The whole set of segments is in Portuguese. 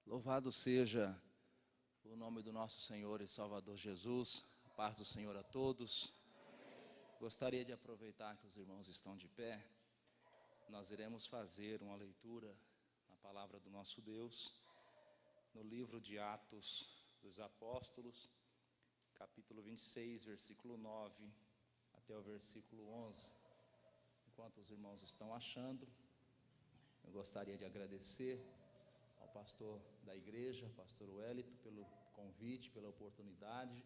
Louvado seja o nome do nosso Senhor e Salvador Jesus. A paz do Senhor a todos. Gostaria de aproveitar que os irmãos estão de pé. Nós iremos fazer uma leitura na palavra do nosso Deus, no livro de Atos dos Apóstolos, capítulo 26, versículo 9 até o versículo 11. Enquanto os irmãos estão achando, eu gostaria de agradecer ao pastor da igreja, pastor Wellington, pelo convite, pela oportunidade,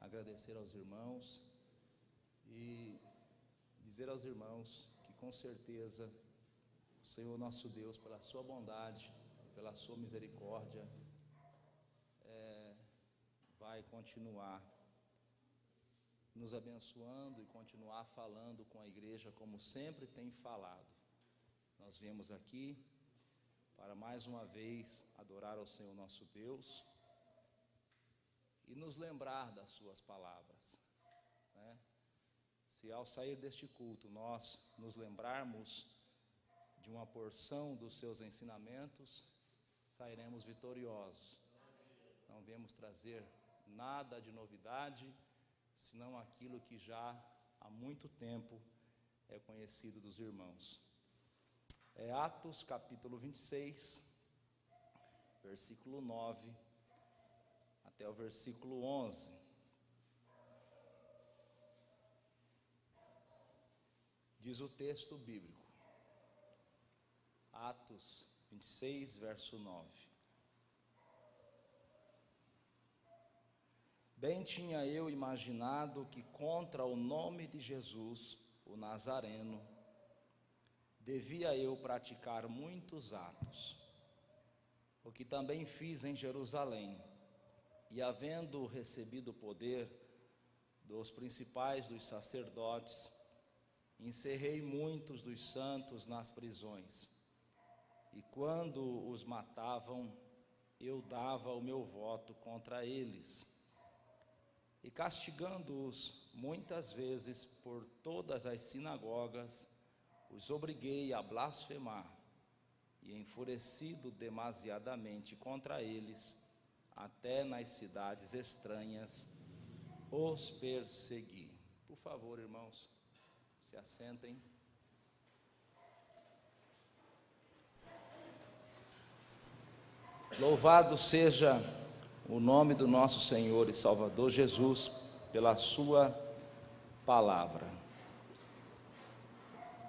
agradecer aos irmãos e dizer aos irmãos que com certeza o Senhor nosso Deus, pela sua bondade, pela sua misericórdia, vai continuar nos abençoando e continuar falando com a igreja como sempre tem falado. Nós viemos aqui para mais uma vez adorar ao Senhor nosso Deus e nos lembrar das suas palavras, né? Se ao sair deste culto nós nos lembrarmos de uma porção dos seus ensinamentos, sairemos vitoriosos. Não viemos trazer nada de novidade, senão aquilo que já há muito tempo é conhecido dos irmãos. É Atos capítulo 26, versículo 9 até o versículo 11. Diz o texto bíblico, Atos 26, verso 9. Bem tinha eu imaginado que contra o nome de Jesus, o Nazareno, devia eu praticar muitos atos, o que também fiz em Jerusalém, e havendo recebido o poder dos principais dos sacerdotes, encerrei muitos dos santos nas prisões, e quando os matavam, eu dava o meu voto contra eles, e castigando-os muitas vezes por todas as sinagogas, os obriguei a blasfemar, e enfurecido demasiadamente contra eles, até nas cidades estranhas, os persegui. Por favor, irmãos, se assentem. Louvado seja o nome do nosso Senhor e Salvador Jesus, pela sua palavra.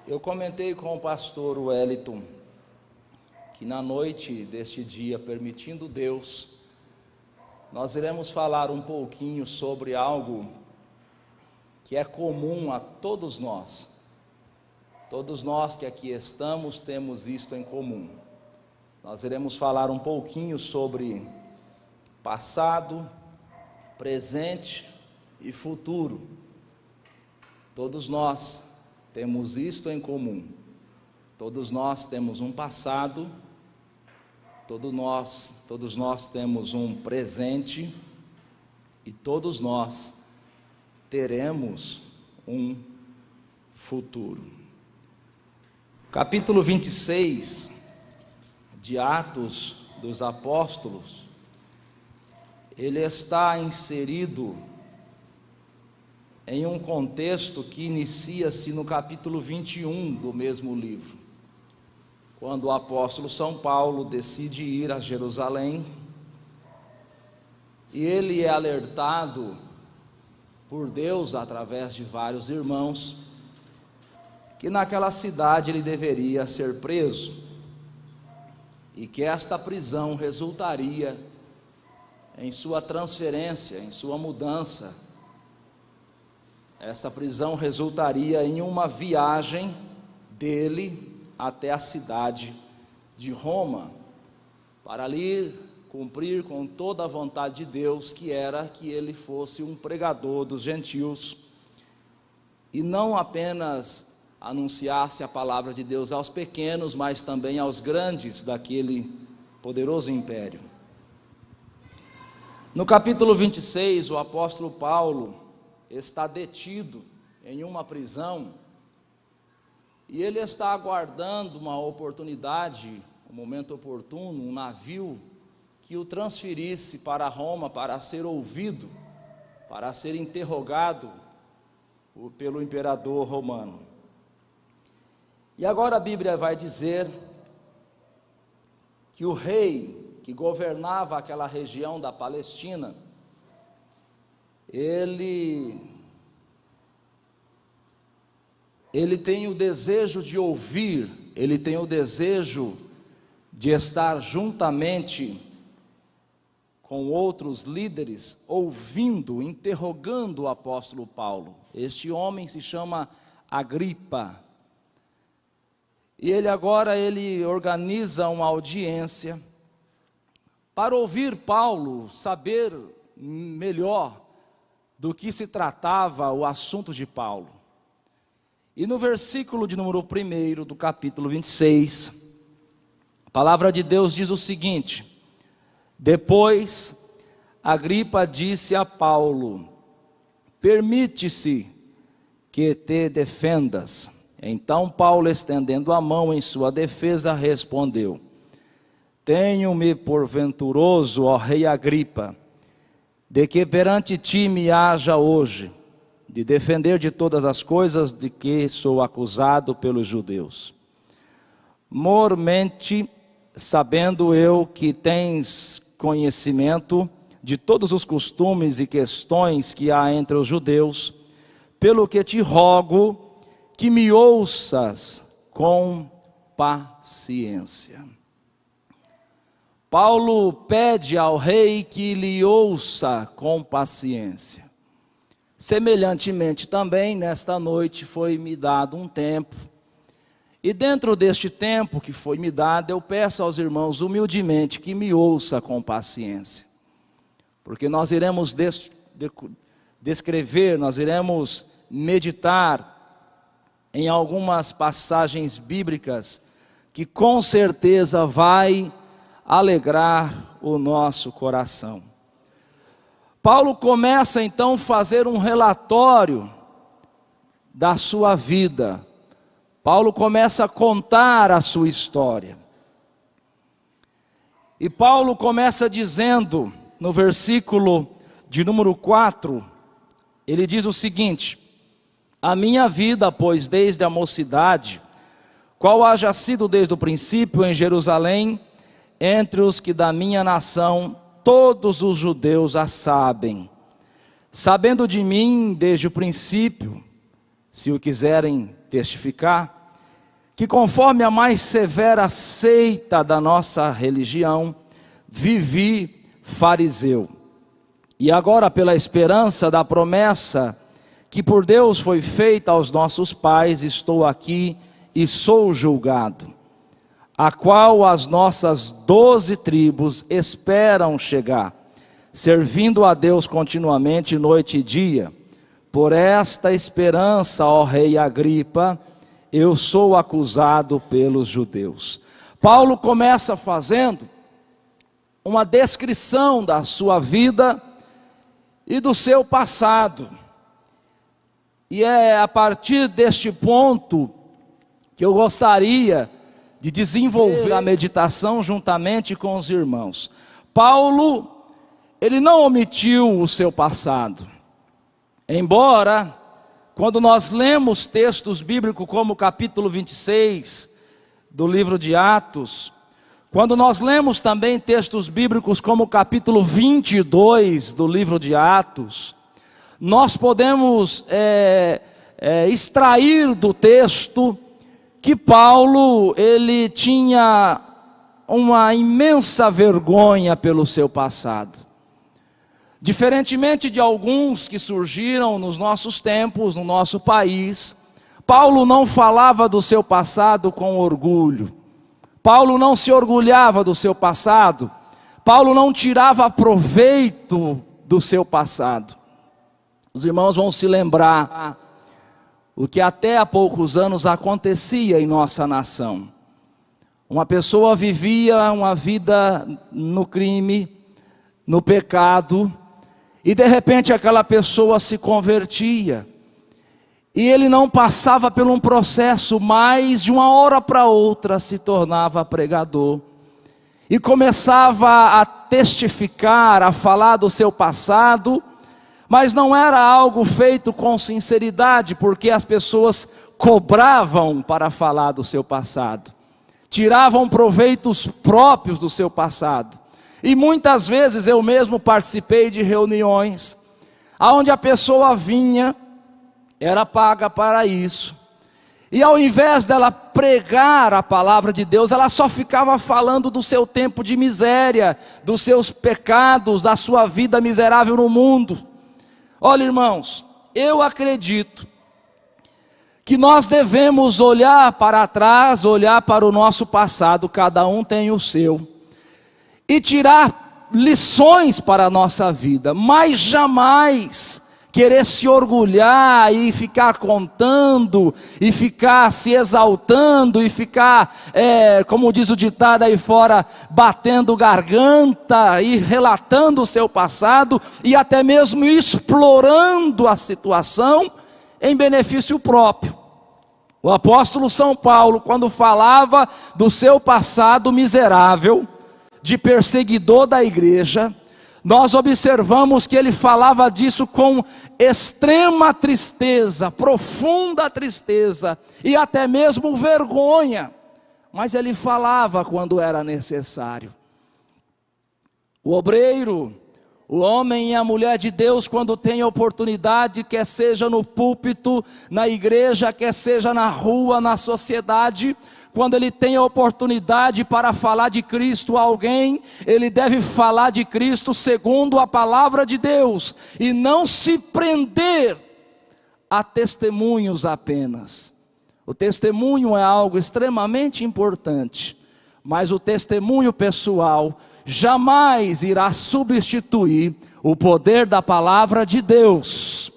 Eu comentei com o pastor Wellington que na noite deste dia, permitindo Deus, nós iremos falar um pouquinho sobre algo que é comum a todos nós. Todos nós que aqui estamos temos isto em comum. Nós iremos falar um pouquinho sobre passado, presente e futuro. Todos nós temos isto em comum. Todos nós temos um passado, todos nós temos um presente e todos nós teremos um futuro. Capítulo 26 de Atos dos Apóstolos, ele está inserido em um contexto que inicia-se no capítulo 21 do mesmo livro, quando o apóstolo São Paulo decide ir a Jerusalém, e ele é alertado por Deus, através de vários irmãos, que naquela cidade ele deveria ser preso, e que esta prisão resultaria em sua transferência, em sua mudança. Essa prisão resultaria em uma viagem dele até a cidade de Roma, para ali cumprir com toda a vontade de Deus, que era que ele fosse um pregador dos gentios, e não apenas anunciasse a palavra de Deus aos pequenos, mas também aos grandes daquele poderoso império. No capítulo 26, o apóstolo Paulo está detido em uma prisão, e ele está aguardando uma oportunidade um momento oportuno, um navio que o transferisse para Roma para ser ouvido, para ser interrogado pelo imperador romano. E agora a Bíblia vai dizer que o rei que governava aquela região da Palestina, ele tem o desejo de ouvir, ele tem o desejo de estar juntamente com outros líderes, ouvindo, interrogando o apóstolo Paulo. Este homem se chama Agripa. E ele organiza uma audiência para ouvir Paulo, saber melhor do que se tratava o assunto de Paulo. E no versículo de número 1 do capítulo 26, a palavra de Deus diz o seguinte: depois, Agripa disse a Paulo: permite-se que te defendas. Então Paulo, estendendo a mão em sua defesa, respondeu: tenho-me por venturoso, ó rei Agripa, de que perante ti me haja hoje, de defender de todas as coisas de que sou acusado pelos judeus. Mormente, sabendo eu que tens conhecimento de todos os costumes e questões que há entre os judeus, pelo que te rogo que me ouças com paciência. Paulo pede ao rei que lhe ouça com paciência. Semelhantemente também, nesta noite foi-me dado um tempo, e dentro deste tempo que foi me dado, eu peço aos irmãos humildemente que me ouça com paciência, porque nós iremos descrever, nós iremos meditar em algumas passagens bíblicas que com certeza vai alegrar o nosso coração. Paulo começa então a fazer um relatório da sua vida. Paulo começa a contar a sua história. E Paulo começa dizendo, no versículo de número 4, ele diz o seguinte: a minha vida, pois, desde a mocidade, qual haja sido desde o princípio em Jerusalém, entre os que da minha nação, todos os judeus a sabem, sabendo de mim desde o princípio, se o quiserem testificar, que conforme a mais severa seita da nossa religião, vivi fariseu. E agora, pela esperança da promessa que por Deus foi feita aos nossos pais, estou aqui e sou julgado, a qual as nossas 12 tribos esperam chegar, servindo a Deus continuamente noite e dia. Por esta esperança, ó rei Agripa, eu sou acusado pelos judeus. Paulo começa fazendo uma descrição da sua vida e do seu passado. E é a partir deste ponto que eu gostaria de desenvolver a meditação juntamente com os irmãos. Paulo, ele não omitiu o seu passado. Embora, quando nós lemos textos bíblicos como o capítulo 26 do livro de Atos, quando nós lemos também textos bíblicos como o capítulo 22 do livro de Atos, nós podemos extrair do texto que Paulo, ele tinha uma imensa vergonha pelo seu passado. Diferentemente de alguns que surgiram nos nossos tempos, no nosso país, Paulo não falava do seu passado com orgulho. Paulo não se orgulhava do seu passado. Paulo não tirava proveito do seu passado. Os irmãos vão se lembrar o que até há poucos anos acontecia em nossa nação. Uma pessoa vivia uma vida no crime, no pecado, e de repente aquela pessoa se convertia. E ele não passava por um processo, mas de uma hora para outra se tornava pregador. E começava a testificar, a falar do seu passado, mas não era algo feito com sinceridade, porque as pessoas cobravam para falar do seu passado, tiravam proveitos próprios do seu passado. E muitas vezes eu mesmo participei de reuniões, onde a pessoa vinha, era paga para isso, e ao invés dela pregar a palavra de Deus, ela só ficava falando do seu tempo de miséria, dos seus pecados, da sua vida miserável no mundo. Olha, irmãos, eu acredito que nós devemos olhar para trás, olhar para o nosso passado, cada um tem o seu, e tirar lições para a nossa vida, mas jamais querer se orgulhar e ficar contando, e ficar se exaltando, e ficar, como diz o ditado aí fora, batendo garganta e relatando o seu passado, e até mesmo explorando a situação em benefício próprio. O apóstolo São Paulo, quando falava do seu passado miserável, de perseguidor da igreja, nós observamos que ele falava disso com extrema tristeza, profunda tristeza e até mesmo vergonha, mas ele falava quando era necessário. O obreiro, o homem e a mulher de Deus, quando tem oportunidade, quer seja no púlpito, na igreja, quer seja na rua, na sociedade, quando ele tem a oportunidade para falar de Cristo a alguém, ele deve falar de Cristo segundo a palavra de Deus, e não se prender a testemunhos apenas. O testemunho é algo extremamente importante, mas o testemunho pessoal jamais irá substituir o poder da palavra de Deus.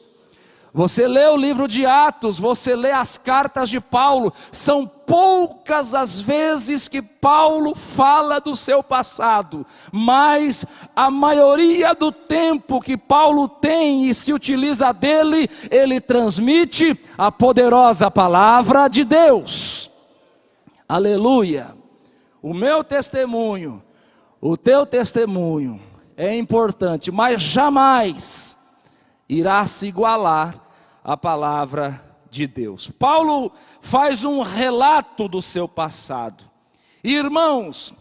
Você lê o livro de Atos, você lê as cartas de Paulo, são poucas as vezes que Paulo fala do seu passado, mas a maioria do tempo que Paulo tem e se utiliza dele, ele transmite a poderosa palavra de Deus. Aleluia! O meu testemunho, o teu testemunho é importante, mas jamais irá se igualar à palavra de Deus. Paulo faz um relato do seu passado. E, irmãos,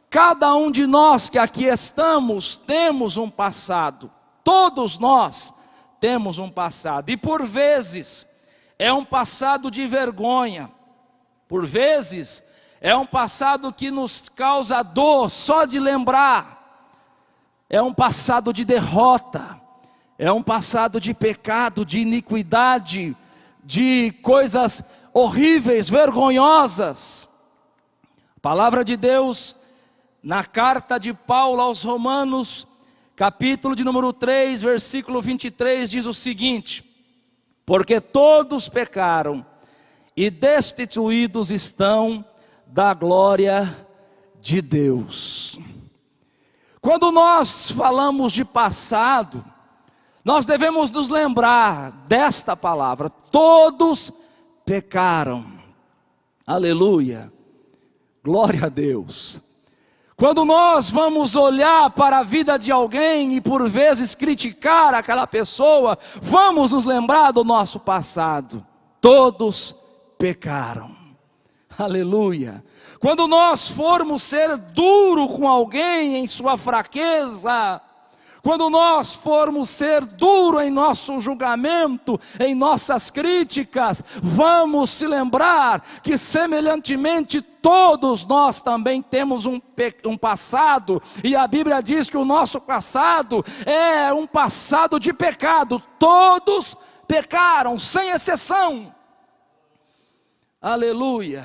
cada um de nós que aqui estamos, temos um passado. Todos nós temos um passado. E por vezes, é um passado de vergonha. Por vezes, é um passado que nos causa dor só de lembrar. É um passado de derrota. É um passado de pecado, de iniquidade, de coisas horríveis, vergonhosas. A palavra de Deus, na carta de Paulo aos Romanos, capítulo de número 3, versículo 23, diz o seguinte: porque todos pecaram e destituídos estão da glória de Deus. Quando nós falamos de passado, nós devemos nos lembrar desta palavra: todos pecaram. Aleluia, glória a Deus. Quando nós vamos olhar para a vida de alguém e por vezes criticar aquela pessoa, vamos nos lembrar do nosso passado. Todos pecaram. Aleluia. Quando nós formos ser duro com alguém em sua fraqueza, quando nós formos ser duro em nosso julgamento, em nossas críticas, vamos se lembrar que semelhantemente todos nós também temos um passado, e a Bíblia diz que o nosso passado é um passado de pecado. Todos pecaram, sem exceção. Aleluia,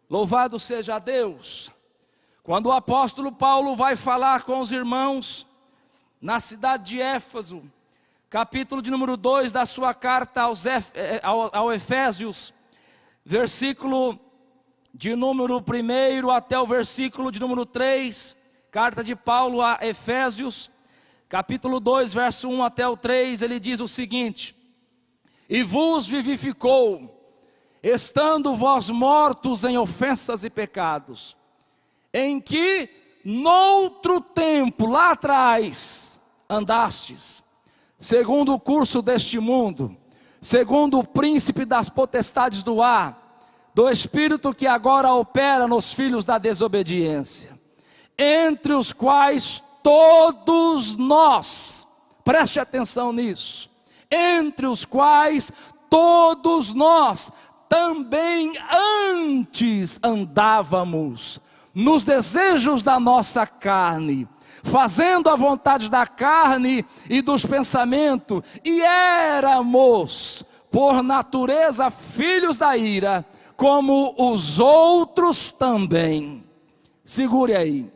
louvado seja Deus. Quando o apóstolo Paulo vai falar com os irmãos na cidade de Éfeso, capítulo de número 2 da sua carta ao Efésios, versículo de número 1 até o versículo de número 3, carta de Paulo a Efésios, capítulo 2, verso 1 até o 3, ele diz o seguinte: e vos vivificou, estando vós mortos em ofensas e pecados, em que noutro tempo, lá atrás, andastes, segundo o curso deste mundo, segundo o príncipe das potestades do ar, do espírito que agora opera nos filhos da desobediência, entre os quais todos nós, preste atenção nisso, entre os quais todos nós também antes andávamos, nos desejos da nossa carne, fazendo a vontade da carne e dos pensamentos, e éramos, por natureza, filhos da ira, como os outros também. Segure aí.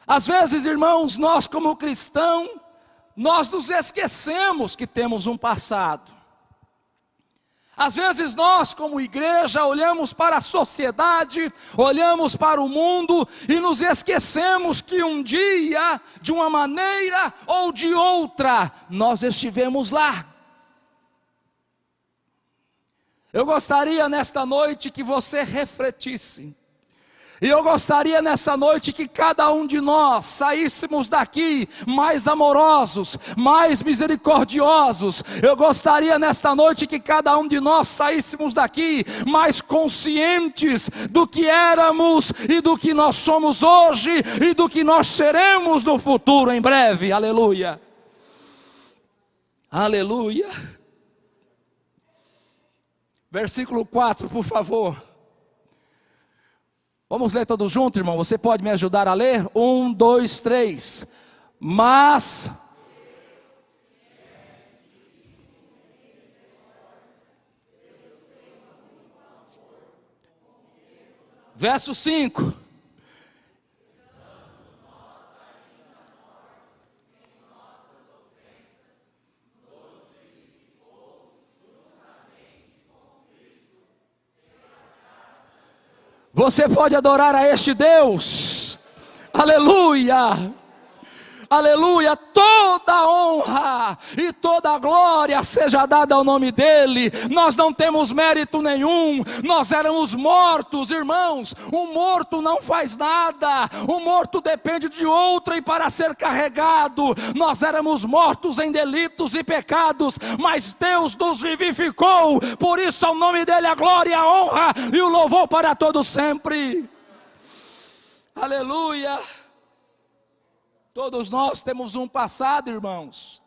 Às vezes, irmãos, nós como cristãos, nós nos esquecemos que temos um passado. Às vezes nós como igreja olhamos para a sociedade, olhamos para o mundo e nos esquecemos que um dia, de uma maneira ou de outra, nós estivemos lá. Eu gostaria nesta noite que você refletisse. E eu gostaria nessa noite que cada um de nós saíssemos daqui mais amorosos, mais misericordiosos. Eu gostaria nesta noite que cada um de nós saíssemos daqui mais conscientes do que éramos e do que nós somos hoje e do que nós seremos no futuro em breve. Aleluia. Aleluia. Versículo 4, por favor. Vamos ler todos juntos, irmão? Você pode me ajudar a ler? 1, 2, 3. Mas... Verso 5. Você pode adorar a este Deus, aleluia, aleluia, toda honra e toda glória seja dada ao nome dEle. Nós não temos mérito nenhum, nós éramos mortos, irmãos. Um morto não faz nada, o morto depende de outro, e para ser carregado, nós éramos mortos em delitos e pecados, mas Deus nos vivificou, por isso ao nome dEle a glória, a honra e o louvor para todos sempre, aleluia. Todos nós temos um passado, irmãos.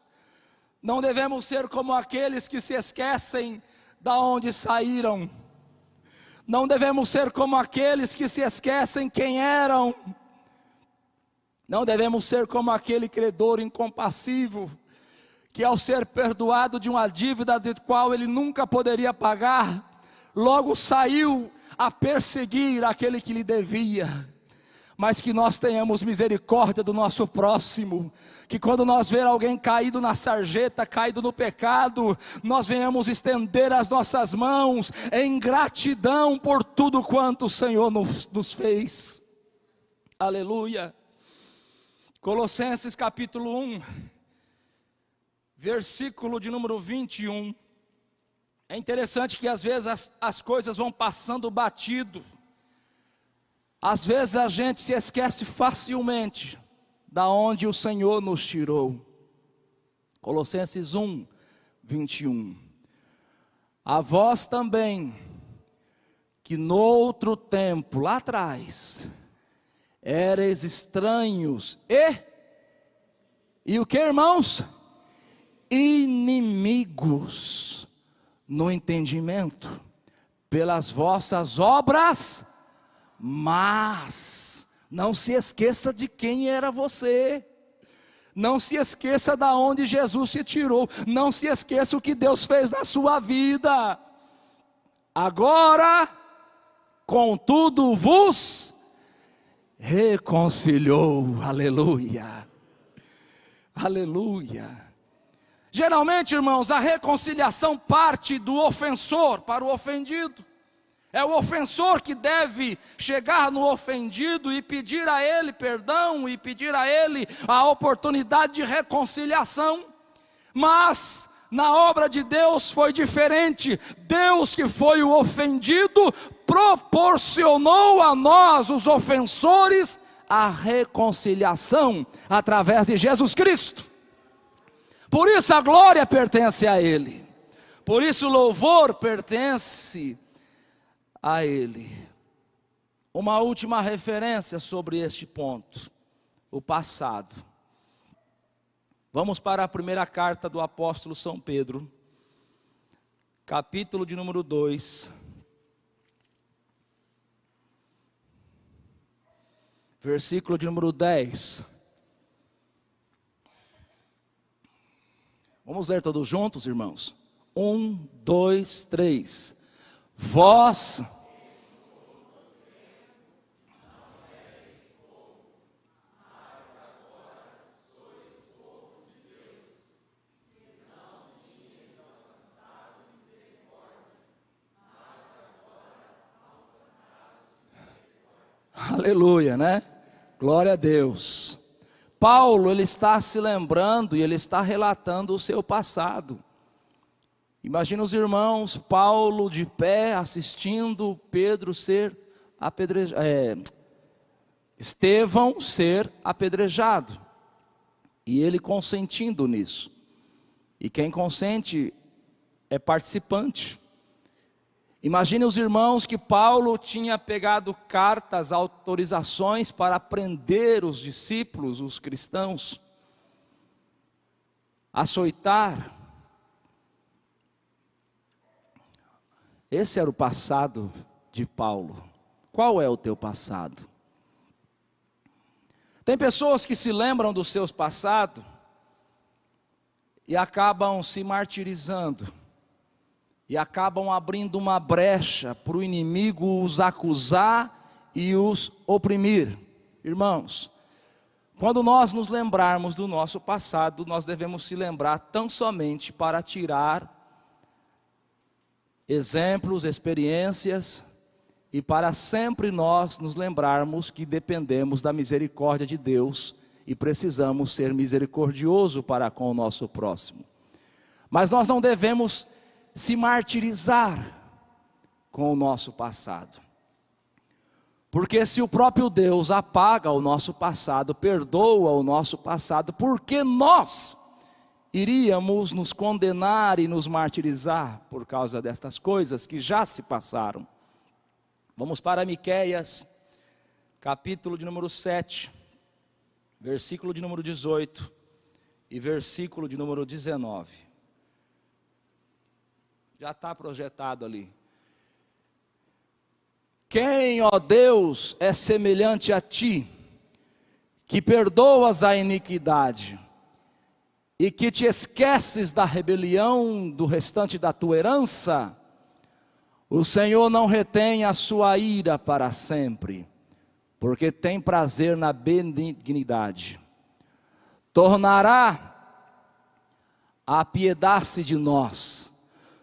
Não devemos ser como aqueles que se esquecem da onde saíram. Não devemos ser como aqueles que se esquecem quem eram. Não devemos ser como aquele credor incompassivo, que ao ser perdoado de uma dívida de qual ele nunca poderia pagar, logo saiu a perseguir aquele que lhe devia. Mas que nós tenhamos misericórdia do nosso próximo, que quando nós ver alguém caído na sarjeta, caído no pecado, nós venhamos estender as nossas mãos em gratidão por tudo quanto o Senhor nos fez, aleluia. Colossenses capítulo 1, versículo de número 21, é interessante que às vezes as coisas vão passando batido. Às vezes a gente se esquece facilmente da onde o Senhor nos tirou. Colossenses 1, 21. A vós também, que noutro tempo, lá atrás, erais estranhos e o que, irmãos? Inimigos no entendimento, pelas vossas obras. Mas não se esqueça de quem era você. Não se esqueça da onde Jesus se tirou. Não se esqueça o que Deus fez na sua vida. Agora, contudo, vos reconciliou. Aleluia. Aleluia. Geralmente, irmãos, a reconciliação parte do ofensor para o ofendido. É o ofensor que deve chegar no ofendido e pedir a ele perdão, e pedir a ele a oportunidade de reconciliação. Mas na obra de Deus foi diferente. Deus, que foi o ofendido, proporcionou a nós, os ofensores, a reconciliação através de Jesus Cristo. Por isso a glória pertence a Ele. Por isso o louvor pertence a Ele. Uma última referência sobre este ponto: o passado. Vamos para a primeira carta do apóstolo São Pedro, capítulo de número 2, versículo de número 10. Vamos ler todos juntos, irmãos? 1, 2, 3. Vós aleluia, né? Glória a Deus. Paulo, ele está se lembrando e ele está relatando o seu passado. Imagina os irmãos, Paulo de pé, assistindo Pedro ser apedrejado, Estevão ser apedrejado, e ele consentindo nisso. E quem consente é participante. Imagine os irmãos que Paulo tinha pegado cartas, autorizações para prender os discípulos, os cristãos, açoitar. Esse era o passado de Paulo. Qual é o teu passado? Tem pessoas que se lembram dos seus passados e acabam se martirizando. E acabam abrindo uma brecha para o inimigo os acusar e os oprimir. Irmãos, quando nós nos lembrarmos do nosso passado, nós devemos se lembrar tão somente para tirar exemplos, experiências, e para sempre nós nos lembrarmos que dependemos da misericórdia de Deus e precisamos ser misericordiosos para com o nosso próximo. Mas nós não devemos se martirizar com o nosso passado, porque se o próprio Deus apaga o nosso passado, perdoa o nosso passado, por que nós iríamos nos condenar e nos martirizar por causa destas coisas que já se passaram? Vamos para Miqueias, capítulo de número 7, versículo de número 18 e versículo de número 19. Já está projetado ali. Quem, ó Deus, é semelhante a ti, que perdoas a iniquidade, e que te esqueces da rebelião do restante da tua herança? O Senhor não retém a sua ira para sempre, porque tem prazer na benignidade. Tornará a apiedar-se de nós,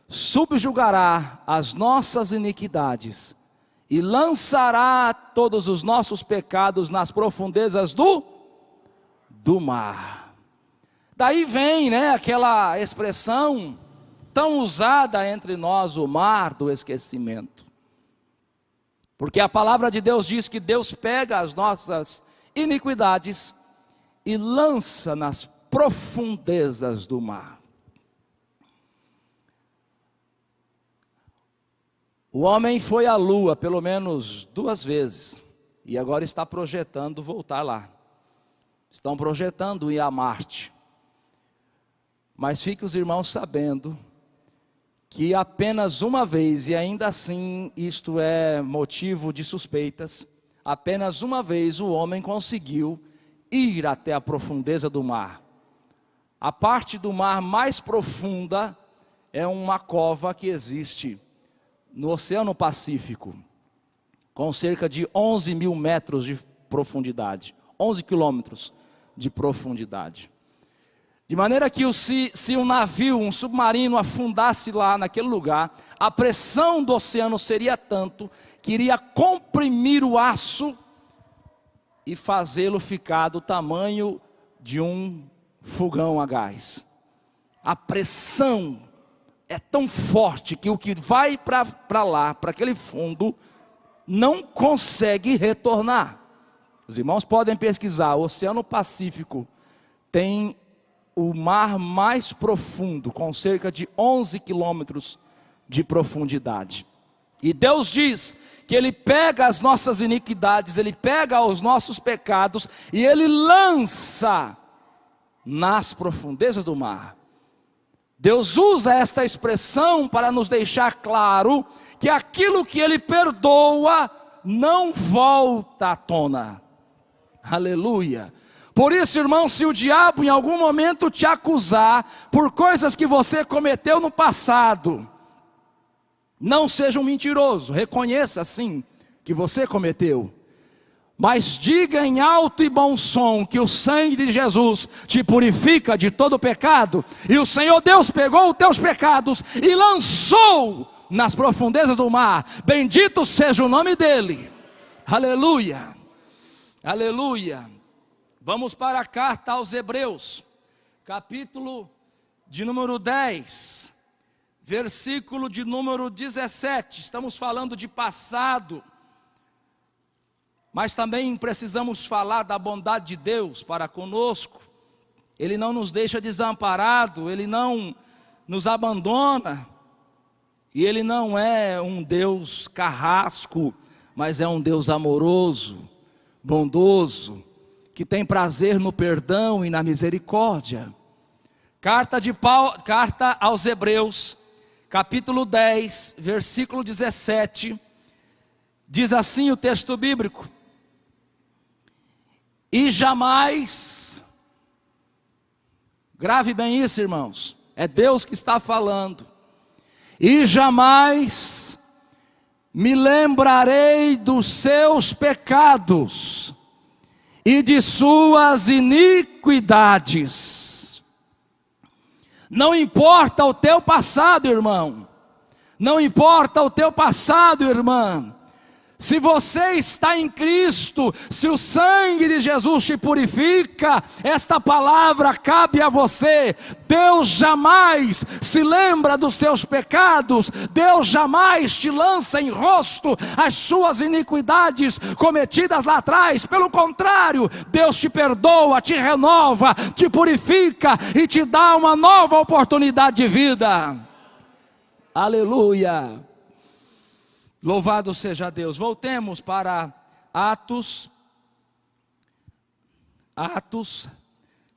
subjugará as nossas iniquidades e lançará todos os nossos pecados nas profundezas do mar. Daí vem, aquela expressão tão usada entre nós, o mar do esquecimento. Porque a palavra de Deus diz que Deus pega as nossas iniquidades e lança nas profundezas do mar. O homem foi à lua pelo menos 2 vezes, e agora está projetando voltar lá. Estão projetando ir a Marte. Mas fiquem os irmãos sabendo que apenas uma vez, e ainda assim isto é motivo de suspeitas, apenas uma vez o homem conseguiu ir até a profundeza do mar. A parte do mar mais profunda é uma cova que existe no Oceano Pacífico, com cerca de 11 mil metros de profundidade, 11 quilômetros de profundidade. De maneira que se um navio, um submarino afundasse lá naquele lugar, a pressão do oceano seria tanto que iria comprimir o aço e fazê-lo ficar do tamanho de um fogão a gás. A pressão é tão forte que o que vai para lá, para aquele fundo, não consegue retornar. Os irmãos podem pesquisar, o Oceano Pacífico tem o mar mais profundo, com cerca de 11 quilômetros de profundidade. E Deus diz que Ele pega as nossas iniquidades, Ele pega os nossos pecados e Ele lança nas profundezas do mar. Deus usa esta expressão para nos deixar claro que aquilo que Ele perdoa não volta à tona. Aleluia. Por isso, irmão, se o diabo em algum momento te acusar por coisas que você cometeu no passado, não seja um mentiroso, reconheça sim que você cometeu. Mas diga em alto e bom som que o sangue de Jesus te purifica de todo pecado. E o Senhor Deus pegou os teus pecados e lançou nas profundezas do mar. Bendito seja o nome dEle. Aleluia. Aleluia. Vamos para a carta aos Hebreus, capítulo de número 10, versículo de número 17. Estamos falando de passado, mas também precisamos falar da bondade de Deus para conosco. Ele não nos deixa desamparado, Ele não nos abandona, e Ele não é um Deus carrasco, mas é um Deus amoroso, bondoso, que tem prazer no perdão e na misericórdia. Carta aos Hebreus, capítulo 10, versículo 17, diz assim o texto bíblico: e jamais, grave bem isso, irmãos, é Deus que está falando, e jamais me lembrarei dos seus pecados e de suas iniquidades. Não importa o teu passado, irmão, não importa o teu passado, irmã. Se você está em Cristo, se o sangue de Jesus te purifica, esta palavra cabe a você. Deus jamais se lembra dos seus pecados, Deus jamais te lança em rosto as suas iniquidades cometidas lá atrás. Pelo contrário, Deus te perdoa, te renova, te purifica e te dá uma nova oportunidade de vida. Aleluia. Louvado seja Deus. Voltemos para Atos,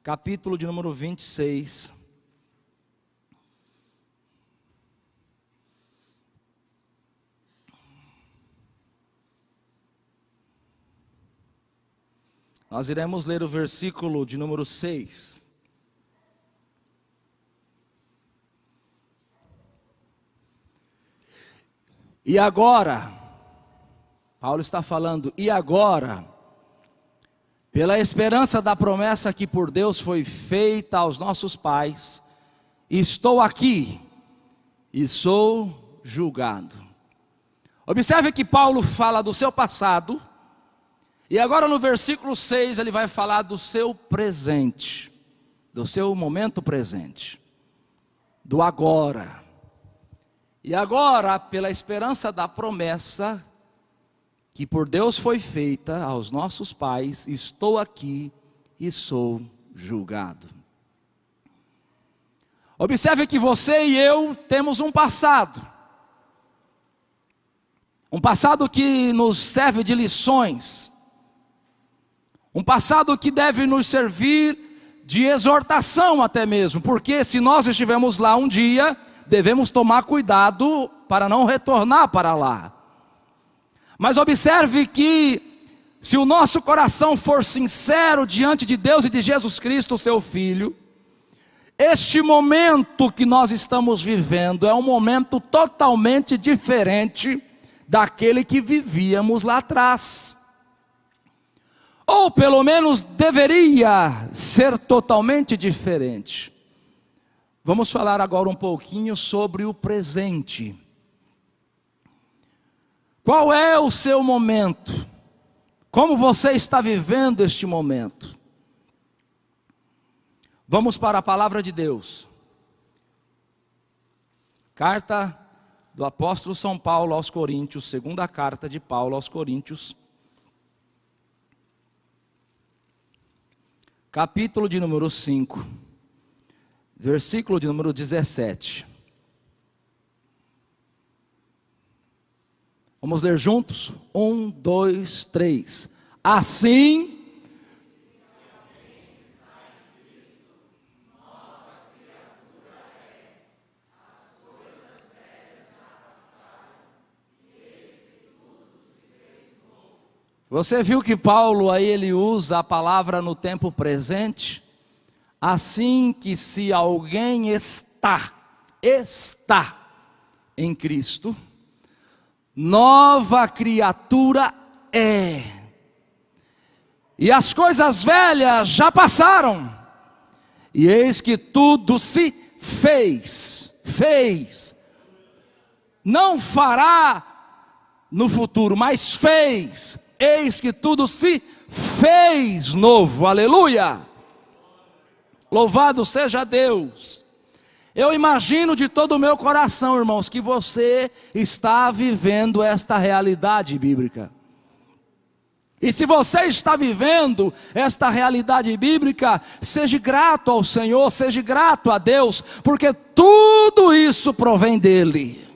capítulo de número 26. Nós iremos ler o versículo de número 6. E agora, Paulo está falando, e agora, pela esperança da promessa que por Deus foi feita aos nossos pais, estou aqui e sou julgado. Observe que Paulo fala do seu passado, e agora no versículo 6 ele vai falar do seu presente, do seu momento presente, do agora. E agora, pela esperança da promessa que por Deus foi feita aos nossos pais, estou aqui e sou julgado. Observe que você e eu temos um passado que nos serve de lições, um passado que deve nos servir de exortação até mesmo, porque se nós estivermos lá um dia, devemos tomar cuidado para não retornar para lá. Mas observe que se o nosso coração for sincero diante de Deus e de Jesus Cristo, seu Filho, este momento que nós estamos vivendo é um momento totalmente diferente daquele que vivíamos lá atrás. Ou pelo menos deveria ser totalmente diferente. Vamos falar agora um pouquinho sobre o presente. Qual é o seu momento? Como você está vivendo este momento? Vamos para a palavra de Deus. Carta do apóstolo São Paulo aos Coríntios, segunda carta de Paulo aos Coríntios, capítulo de número 5, versículo de número 17. Vamos ler juntos? 1, 2, 3. Assim, você viu que Paulo aí ele usa a palavra no tempo presente? Assim que se alguém está em Cristo, nova criatura é. E as coisas velhas já passaram, e eis que tudo se fez. Não fará no futuro, mas fez. Eis que tudo se fez novo, aleluia, louvado seja Deus. Eu imagino de todo o meu coração, irmãos, que você está vivendo esta realidade bíblica. E se você está vivendo esta realidade bíblica, seja grato ao Senhor, seja grato a Deus, porque tudo isso provém dEle,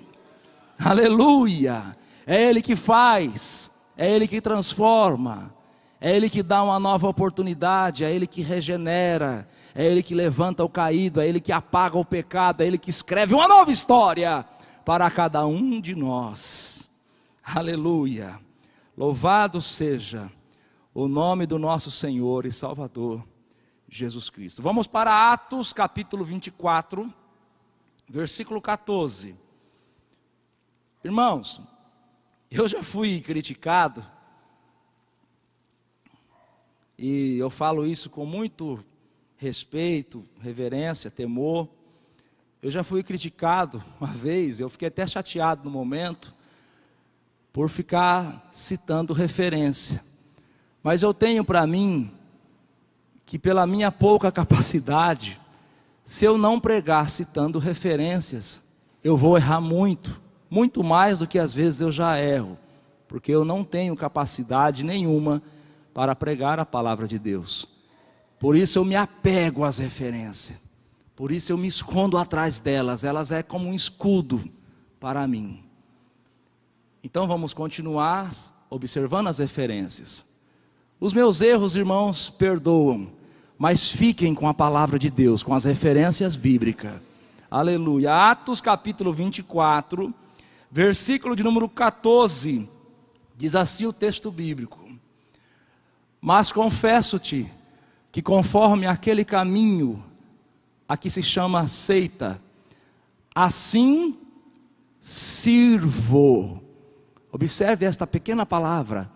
aleluia. É Ele que faz, é Ele que transforma, é Ele que dá uma nova oportunidade, é Ele que regenera, é Ele que levanta o caído, é Ele que apaga o pecado, é Ele que escreve uma nova história para cada um de nós, aleluia. Louvado seja o nome do nosso Senhor e Salvador Jesus Cristo. Vamos para Atos capítulo 24, versículo 14. Irmãos, eu já fui criticado, e eu falo isso com muito respeito, reverência, temor. Eu já fui criticado uma vez, eu fiquei até chateado no momento, por ficar citando referência. Mas eu tenho para mim, que pela minha pouca capacidade, se eu não pregar citando referências, eu vou errar muito mais do que às vezes eu já erro, porque eu não tenho capacidade nenhuma para pregar a palavra de Deus. Por isso eu me apego às referências, por isso eu me escondo atrás delas, elas é como um escudo para mim. Então vamos continuar observando as referências. Os meus erros, irmãos, perdoam, mas fiquem com a palavra de Deus, com as referências bíblicas. Aleluia. Atos capítulo 24, versículo de número 14, diz assim o texto bíblico: mas confesso-te que conforme aquele caminho a que se chama seita, assim sirvo. Observe esta pequena palavra: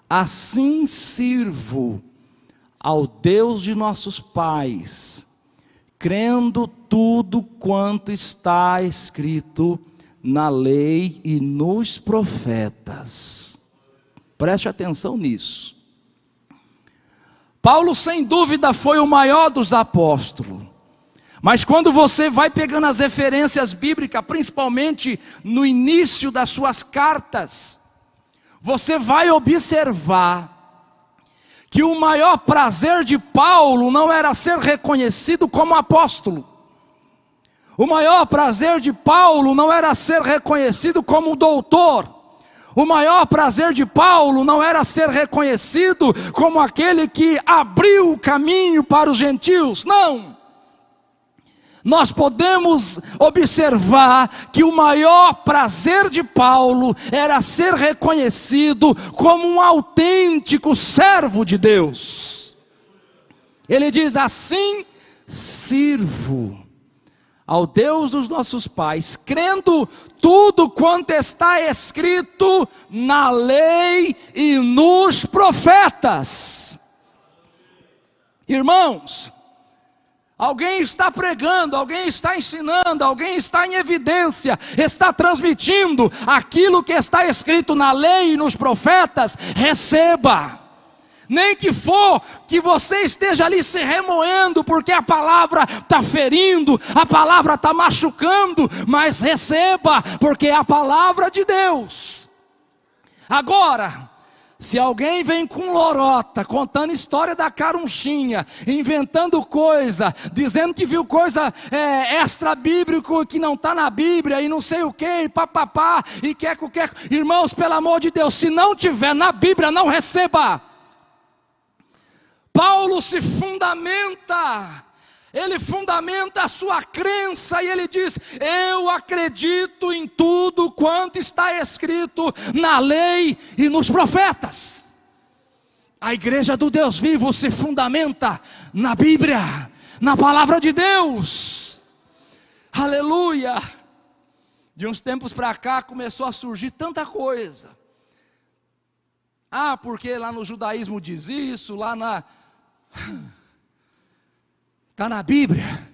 assim sirvo ao Deus de nossos pais, crendo tudo quanto está escrito na lei e nos profetas. Preste atenção nisso. Paulo sem dúvida foi o maior dos apóstolos, mas quando você vai pegando as referências bíblicas, principalmente no início das suas cartas, você vai observar que o maior prazer de Paulo não era ser reconhecido como apóstolo. O maior prazer de Paulo não era ser reconhecido como doutor. O maior prazer de Paulo não era ser reconhecido como aquele que abriu o caminho para os gentios, não. Nós podemos observar que o maior prazer de Paulo era ser reconhecido como um autêntico servo de Deus. Ele diz: assim sirvo ao Deus dos nossos pais, crendo tudo quanto está escrito na lei e nos profetas. Irmãos, alguém está pregando, alguém está ensinando, alguém está em evidência, está transmitindo aquilo que está escrito na lei e nos profetas, receba. nem que for que você esteja ali se remoendo, porque a palavra está ferindo, a palavra está machucando, mas receba, porque é a palavra de Deus. Agora, se alguém vem com lorota, contando história da carunchinha, inventando coisa, dizendo que viu coisa extra bíblico que não está na Bíblia, e não sei o que, e papapá, e queco, irmãos, pelo amor de Deus, se não tiver na Bíblia, não receba. Paulo se fundamenta, ele fundamenta a sua crença e ele diz: eu acredito em tudo quanto está escrito na lei e nos profetas. A igreja do Deus vivo se fundamenta na Bíblia, na palavra de Deus. Aleluia. De uns tempos para cá começou a surgir tanta coisa. Porque lá no judaísmo diz isso, está na Bíblia,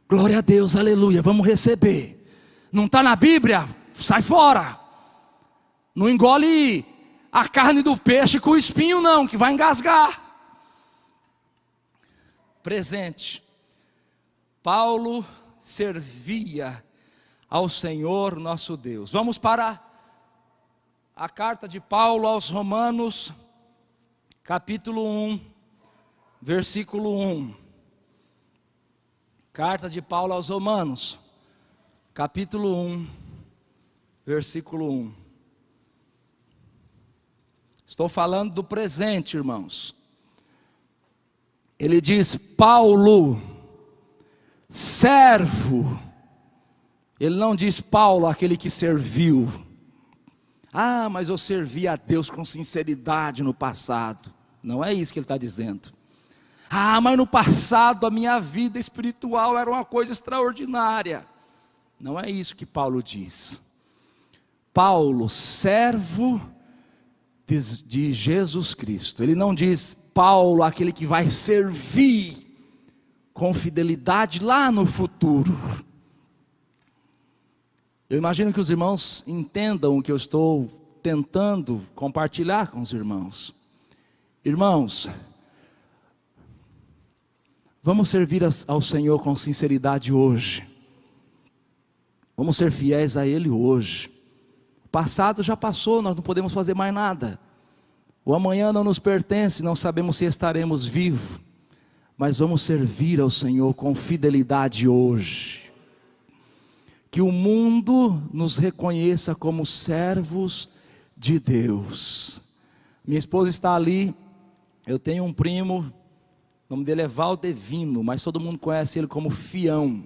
glória a Deus, aleluia, vamos receber. Não está na Bíblia, sai fora. Não engole a carne do peixe com o espinho não, que vai engasgar. Presente, Paulo servia ao Senhor nosso Deus. Vamos para a carta de Paulo aos Romanos, capítulo 1, versículo 1. Carta de Paulo aos Romanos, capítulo 1, versículo 1. Estou falando do presente, irmãos. Ele diz: Paulo, servo. Ele não diz Paulo, aquele que serviu. Mas eu servi a Deus com sinceridade no passado. Não é isso que ele está dizendo. Mas no passado a minha vida espiritual era uma coisa extraordinária. Não é isso que Paulo diz. Paulo, servo de Jesus Cristo. Ele não diz Paulo, aquele que vai servir com fidelidade lá no futuro. Eu imagino que os irmãos entendam o que eu estou tentando compartilhar com os irmãos. Irmãos, vamos servir ao Senhor com sinceridade hoje. Vamos ser fiéis a Ele hoje. O passado já passou, nós não podemos fazer mais nada. O amanhã não nos pertence, não sabemos se estaremos vivos. Mas vamos servir ao Senhor com fidelidade hoje. Que o mundo nos reconheça como servos de Deus. Minha esposa está ali. Eu tenho um primo, o nome dele é Valdevino, mas todo mundo conhece ele como Fião.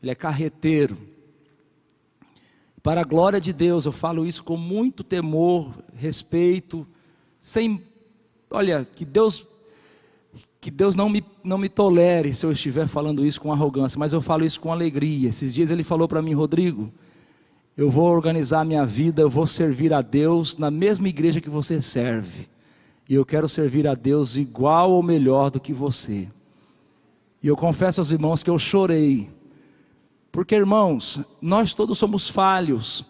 Ele é carreteiro. Para a glória de Deus, eu falo isso com muito temor, respeito, que Deus não me tolere se eu estiver falando isso com arrogância, mas eu falo isso com alegria. Esses dias ele falou para mim: Rodrigo, eu vou organizar a minha vida, eu vou servir a Deus na mesma igreja que você serve. E eu quero servir a Deus igual ou melhor do que você. E eu confesso aos irmãos que eu chorei. Porque, irmãos, nós todos somos falhos.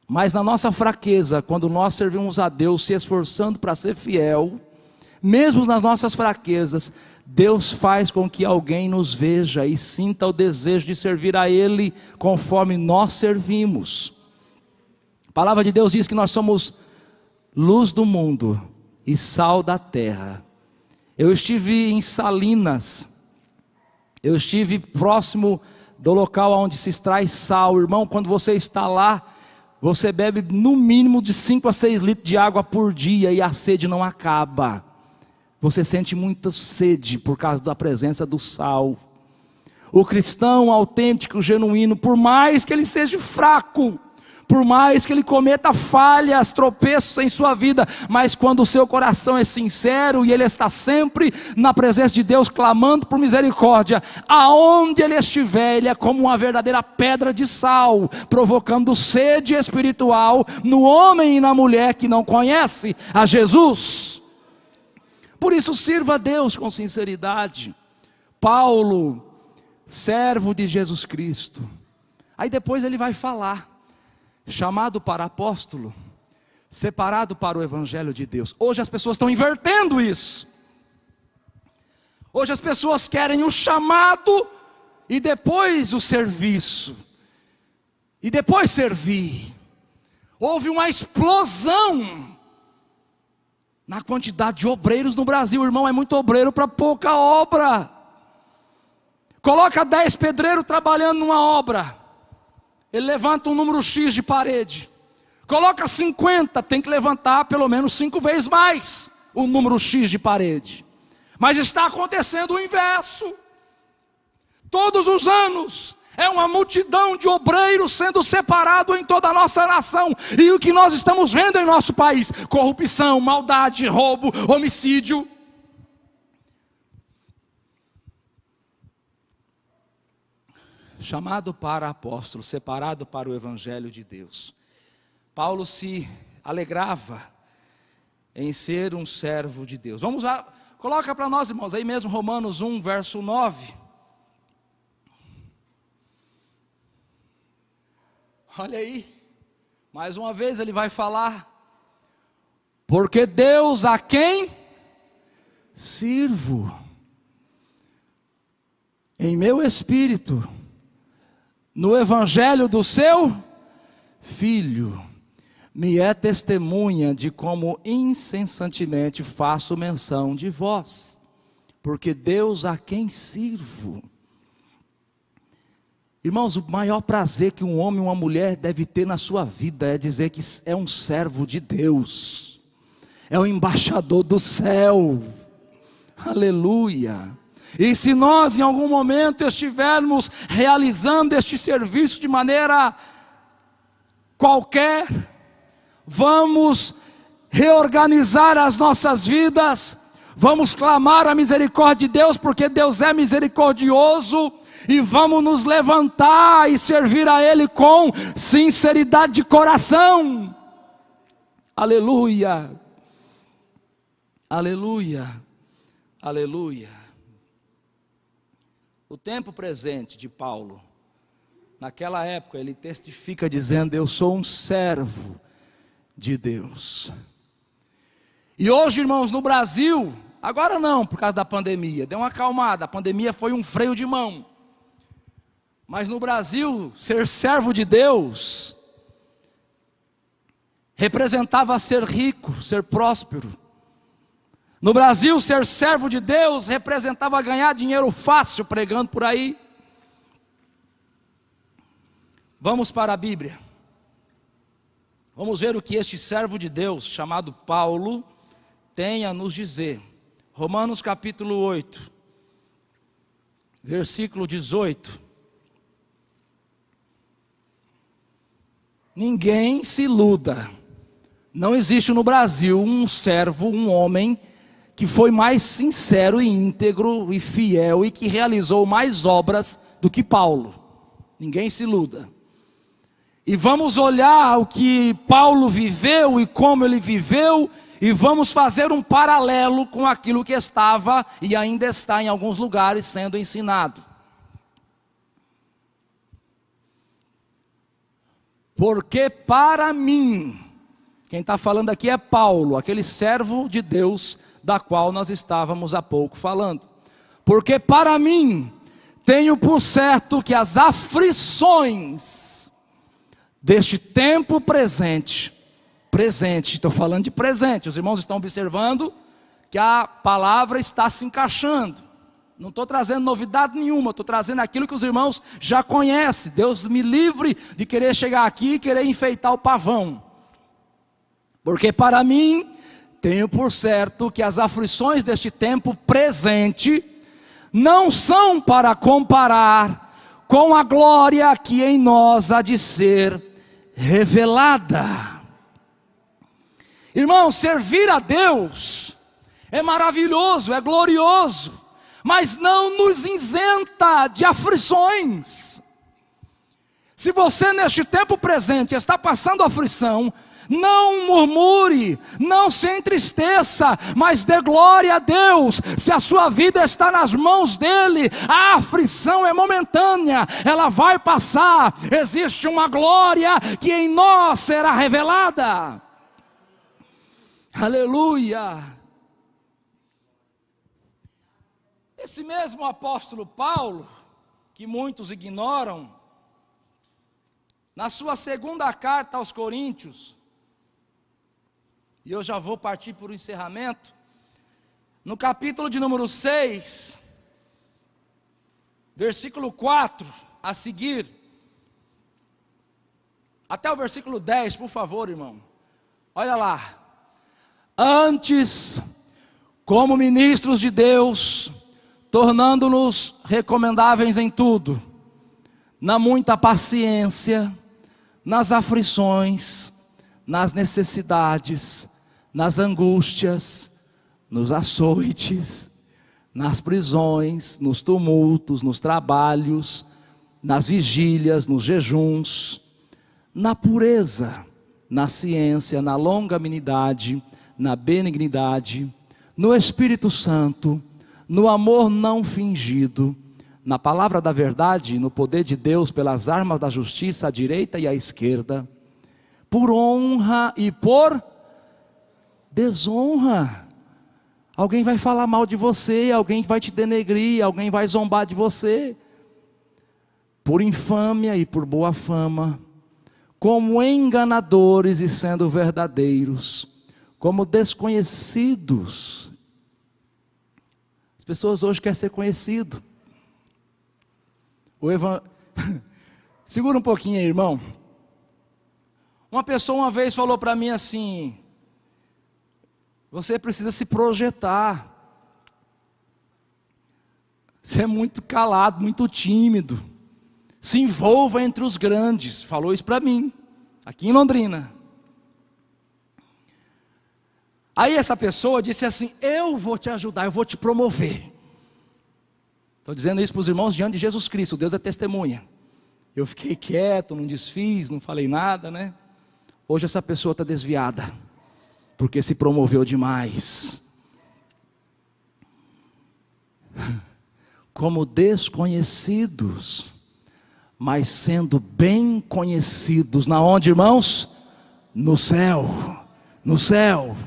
Mas na nossa fraqueza, quando nós servimos a Deus se esforçando para ser fiel, mesmo nas nossas fraquezas, Deus faz com que alguém nos veja e sinta o desejo de servir a Ele conforme nós servimos. A palavra de Deus diz que nós somos luz do mundo e sal da terra. Eu estive em Salinas, eu estive próximo do local onde se extrai sal. Irmão, quando você está lá, você bebe no mínimo de 5 a 6 litros de água por dia e a sede não acaba. Você sente muita sede por causa da presença do sal. O cristão autêntico, genuíno, por mais que ele seja fraco, por mais que ele cometa falhas, tropeços em sua vida, mas quando o seu coração é sincero e ele está sempre na presença de Deus, clamando por misericórdia, aonde ele estiver, ele é como uma verdadeira pedra de sal, provocando sede espiritual no homem e na mulher que não conhece a Jesus. Por isso sirva a Deus com sinceridade. Paulo, servo de Jesus Cristo. Aí depois ele vai falar, chamado para apóstolo, separado para o Evangelho de Deus. Hoje as pessoas estão invertendo isso. Hoje as pessoas querem o chamado e depois o serviço. E depois servir. Houve uma explosão na quantidade de obreiros no Brasil. Irmão, é muito obreiro para pouca obra. Coloca 10 pedreiros trabalhando numa obra, ele levanta um número X de parede. Coloca 50, tem que levantar pelo menos 5 vezes mais o número X de parede. Mas está acontecendo o inverso. Todos os anos é uma multidão de obreiros sendo separado em toda a nossa nação. E o que nós estamos vendo em nosso país: corrupção, maldade, roubo, homicídio. Chamado para apóstolo, separado para o Evangelho de Deus. Paulo se alegrava em ser um servo de Deus. Vamos lá, coloca para nós, irmãos, aí mesmo Romanos 1, verso 9. Olha aí, mais uma vez ele vai falar: porque Deus a quem sirvo, em meu espírito, no Evangelho do seu Filho, me é testemunha de como incessantemente faço menção de vós, porque Deus a quem sirvo. Irmãos, o maior prazer que um homem e uma mulher deve ter na sua vida é dizer que é um servo de Deus, é um embaixador do céu. Aleluia. E se nós em algum momento estivermos realizando este serviço de maneira qualquer, vamos reorganizar as nossas vidas, vamos clamar a misericórdia de Deus, porque Deus é misericordioso, e vamos nos levantar e servir a Ele com sinceridade de coração. Aleluia, aleluia, aleluia. O tempo presente de Paulo, naquela época, ele testifica dizendo: eu sou um servo de Deus. E hoje, irmãos, no Brasil, agora não, por causa da pandemia, deu uma acalmada, a pandemia foi um freio de mão. Mas no Brasil, ser servo de Deus representava ser rico, ser próspero. No Brasil, ser servo de Deus representava ganhar dinheiro fácil pregando por aí. Vamos para a Bíblia. Vamos ver o que este servo de Deus, chamado Paulo, tem a nos dizer. Romanos capítulo 8, versículo 18. Ninguém se iluda. Não existe no Brasil um servo, um homem que foi mais sincero e íntegro e fiel e que realizou mais obras do que Paulo. Ninguém se iluda. E vamos olhar o que Paulo viveu e como ele viveu, e vamos fazer um paralelo com aquilo que estava e ainda está em alguns lugares sendo ensinado. Porque para mim, quem está falando aqui é Paulo, aquele servo de Deus da qual nós estávamos há pouco falando. Porque para mim, tenho por certo que as aflições deste tempo presente, estou falando de presente, os irmãos estão observando que a palavra está se encaixando. Não estou trazendo novidade nenhuma, estou trazendo aquilo que os irmãos já conhecem. Deus me livre de querer chegar aqui e querer enfeitar o pavão. Porque para mim, tenho por certo que as aflições deste tempo presente não são para comparar com a glória que em nós há de ser revelada. Irmão, servir a Deus é maravilhoso, é glorioso, mas não nos isenta de aflições. Se você neste tempo presente está passando aflição, não murmure, não se entristeça, mas dê glória a Deus. Se a sua vida está nas mãos dele, a aflição é momentânea, ela vai passar. Existe uma glória que em nós será revelada. Aleluia! Esse mesmo apóstolo Paulo, que muitos ignoram, na sua segunda carta aos Coríntios, e eu já vou partir para o encerramento, no capítulo de número 6, versículo 4, a seguir, até o versículo 10, por favor, irmão. Olha lá. Antes, como ministros de Deus, tornando-nos recomendáveis em tudo, na muita paciência, nas aflições, nas necessidades, nas angústias, nos açoites, nas prisões, nos tumultos, nos trabalhos, nas vigílias, nos jejuns, na pureza, na ciência, na longanimidade, na benignidade, no Espírito Santo, no amor não fingido, na palavra da verdade, no poder de Deus, pelas armas da justiça à direita e à esquerda, por honra e por desonra. Alguém vai falar mal de você, alguém vai te denegrir, alguém vai zombar de você, por infâmia e por boa fama, como enganadores e sendo verdadeiros, como desconhecidos. As pessoas hoje querem ser conhecido. Segura um pouquinho aí, irmão. Uma pessoa uma vez falou para mim assim: você precisa se projetar. Você é muito calado, muito tímido. Se envolva entre os grandes. Falou isso para mim, aqui em Londrina. Aí essa pessoa disse assim: eu vou te ajudar, eu vou te promover. Estou dizendo isso para os irmãos diante de Jesus Cristo, Deus é testemunha. Eu fiquei quieto, não desfiz, não falei nada, né? Hoje essa pessoa está desviada, porque se promoveu demais. Como desconhecidos, mas sendo bem conhecidos. Na onde, irmãos? No céu. No céu.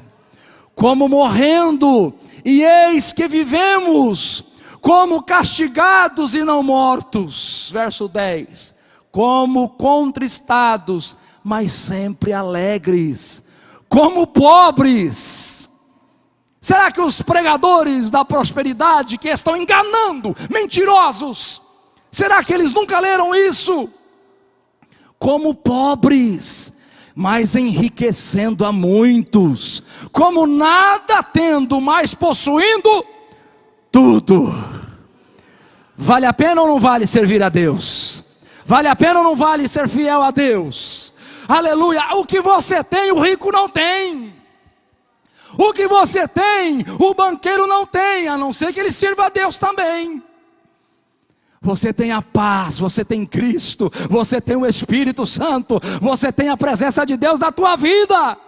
Como morrendo, e eis que vivemos, como castigados e não mortos. Verso 10. Como contristados, mas sempre alegres. Como pobres. Será que os pregadores da prosperidade que estão enganando, mentirosos, será que eles nunca leram isso? Como pobres, mas enriquecendo a muitos, como nada tendo, mas possuindo tudo. Vale a pena ou não vale servir a Deus? Vale a pena ou não vale ser fiel a Deus? Aleluia. O que você tem, o rico não tem. O que você tem, o banqueiro não tem, a não ser que ele sirva a Deus também. Você tem a paz, você tem Cristo, você tem o Espírito Santo, você tem a presença de Deus na tua vida.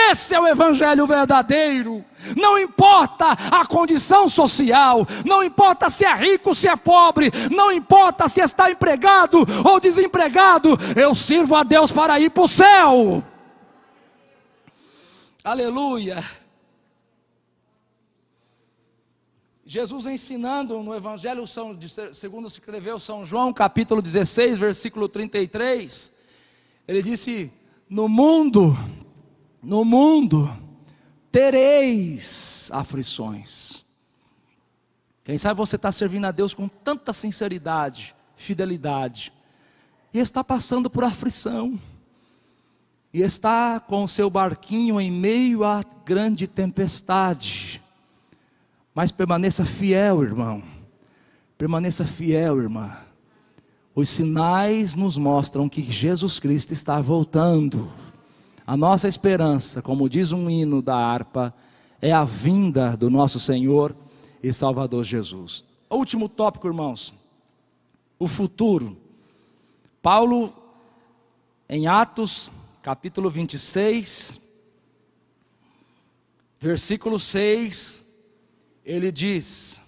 Esse é o evangelho verdadeiro. Não importa a condição social, não importa se é rico, se é pobre, não importa se está empregado ou desempregado, eu sirvo a Deus para ir para o céu. Aleluia. Jesus ensinando no Evangelho segundo escreveu São João, capítulo 16, versículo 33, ele disse: no mundo tereis aflições. Quem sabe você está servindo a Deus com tanta sinceridade, fidelidade, e está passando por aflição, e está com o seu barquinho em meio à grande tempestade. Mas permaneça fiel, irmão. Permaneça fiel, irmã. Os sinais nos mostram que Jesus Cristo está voltando. A nossa esperança, como diz um hino da harpa, é a vinda do nosso Senhor e Salvador Jesus. Último tópico, irmãos. O futuro. Paulo, em Atos, capítulo 26, versículo 6, ele diz: